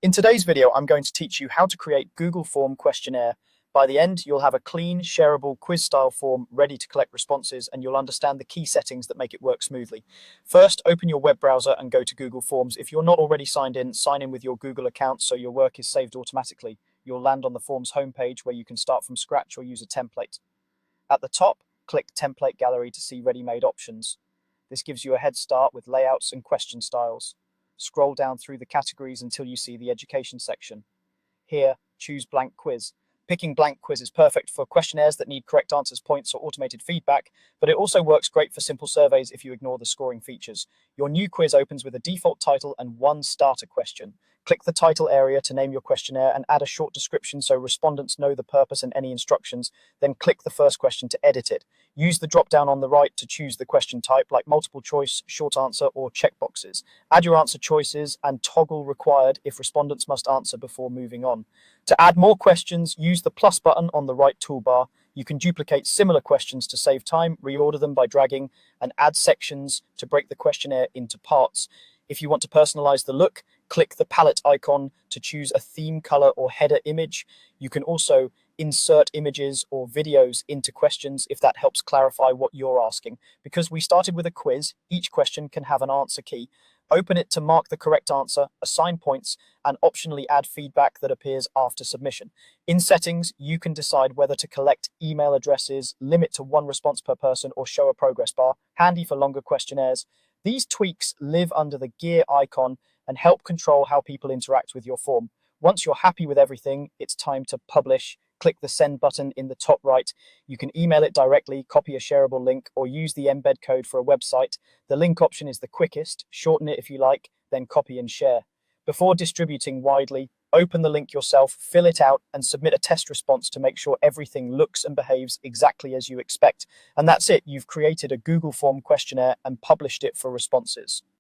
In today's video, I'm going to teach you how to create Google Form Questionnaire. By the end, you'll have a clean, shareable quiz-style form ready to collect responses, and you'll understand the key settings that make it work smoothly. First, open your web browser and go to Google Forms. If you're not already signed in, sign in with your Google account so your work is saved automatically. You'll land on the Forms homepage where you can start from scratch or use a template. At the top, click Template Gallery to see ready-made options. This gives you a head start with layouts and question styles. Scroll down through the categories until you see the education section. Here, choose blank quiz. Picking blank quiz is perfect for questionnaires that need correct answers, points, or automated feedback, but it also works great for simple surveys if you ignore the scoring features. Your new quiz opens with a default title and one starter question. Click the title area to name your questionnaire and add a short description so respondents know the purpose and any instructions. Then click the first question to edit it. Use the drop-down on the right to choose the question type, like multiple choice, short answer, or checkboxes. Add your answer choices and toggle required if respondents must answer before moving on. To add more questions, use the plus button on the right toolbar. You can duplicate similar questions to save time, reorder them by dragging, and add sections to break the questionnaire into parts. If you want to personalize the look, click the palette icon to choose a theme color or header image. You can also insert images or videos into questions if that helps clarify what you're asking. Because we started with a quiz, each question can have an answer key. Open it to mark the correct answer, assign points, and optionally add feedback that appears after submission. In settings, you can decide whether to collect email addresses, limit to one response per person, or show a progress bar, handy for longer questionnaires. These tweaks live under the gear icon and help control how people interact with your form. Once you're happy with everything, it's time to publish. Click the send button in the top right. You can email it directly, copy a shareable link, or use the embed code for a website. The link option is the quickest. Shorten it if you like, then copy and share. Before distributing widely, open the link yourself, fill it out, and submit a test response to make sure everything looks and behaves exactly as you expect. And that's it. You've created a Google Form questionnaire and published it for responses.